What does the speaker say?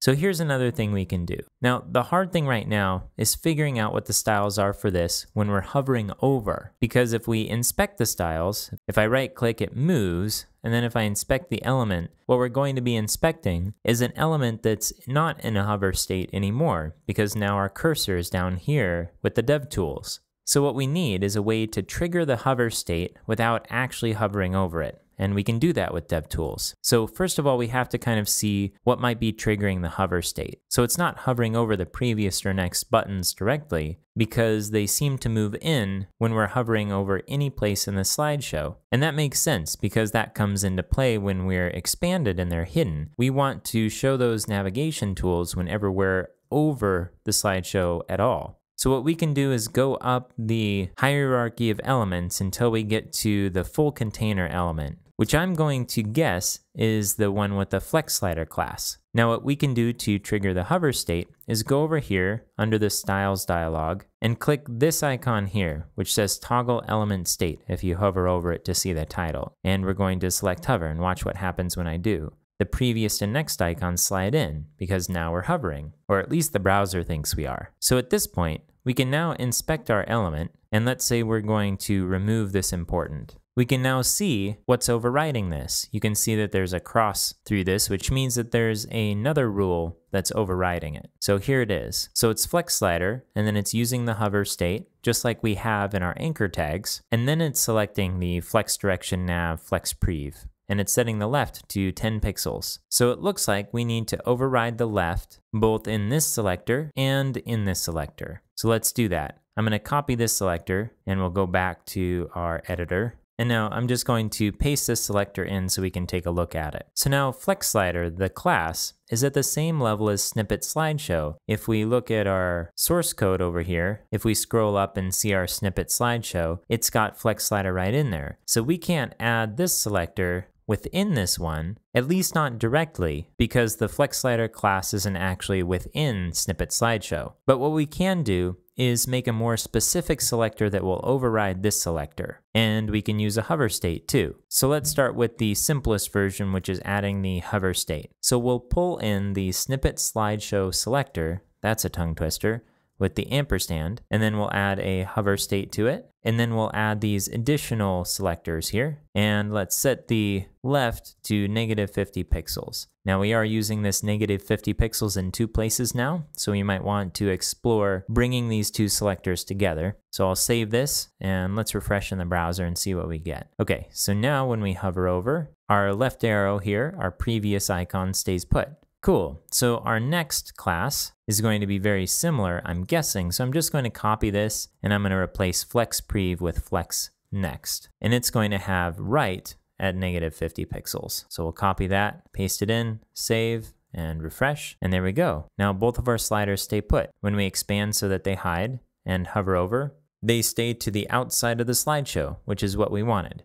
So here's another thing we can do. Now, the hard thing right now is figuring out what the styles are for this when we're hovering over. Because if we inspect the styles, if I right click, it moves. And then if I inspect the element, what we're going to be inspecting is an element that's not in a hover state anymore, because now our cursor is down here with the dev tools. So what we need is a way to trigger the hover state without actually hovering over it. And we can do that with DevTools. So first of all, we have to kind of see what might be triggering the hover state. So it's not hovering over the previous or next buttons directly, because they seem to move in when we're hovering over any place in the slideshow. And that makes sense because that comes into play when we're expanded and they're hidden. We want to show those navigation tools whenever we're over the slideshow at all. So what we can do is go up the hierarchy of elements until we get to the full container element, which I'm going to guess is the one with the flex slider class. Now what we can do to trigger the hover state is go over here under the styles dialog and click this icon here, which says toggle element state if you hover over it to see the title. And we're going to select hover and watch what happens when I do. The previous and next icons slide in because now we're hovering, or at least the browser thinks we are. So at this point, we can now inspect our element, and let's say we're going to remove this important. We can now see what's overriding this. You can see that there's a cross through this, which means that there's another rule that's overriding it. So here it is. So it's flex slider, and then it's using the hover state, just like we have in our anchor tags, and then it's selecting the flex direction nav flex prev. And it's setting the left to 10 pixels. So it looks like we need to override the left both in this selector and in this selector. So let's do that. I'm going to copy this selector and we'll go back to our editor. And now I'm just going to paste this selector in so we can take a look at it. So now Flex Slider, the class, is at the same level as Snippet Slideshow. If we look at our source code over here, if we scroll up and see our Snippet Slideshow, it's got Flex Slider right in there. So we can't add this selector within this one, at least not directly, because the Flex Slider class isn't actually within Snippet Slideshow. But what we can do is make a more specific selector that will override this selector. And we can use a hover state too. So let's start with the simplest version, which is adding the hover state. So we'll pull in the Snippet Slideshow selector, that's a tongue twister, with the ampersand, and then we'll add a hover state to it. And then we'll add these additional selectors here. And let's set the left to -50 pixels. Now we are using this -50 pixels in two places now, so we might want to explore bringing these two selectors together. So I'll save this and let's refresh in the browser and see what we get. Okay, so now when we hover over, our left arrow here, our previous icon stays put. Cool, so our next class is going to be very similar, I'm guessing. So I'm just going to copy this and I'm going to replace flex prev with flex next. And it's going to have right at -50 pixels. So we'll copy that, paste it in, save, and refresh. And there we go. Now both of our sliders stay put. When we expand so that they hide and hover over, they stay to the outside of the slideshow, which is what we wanted.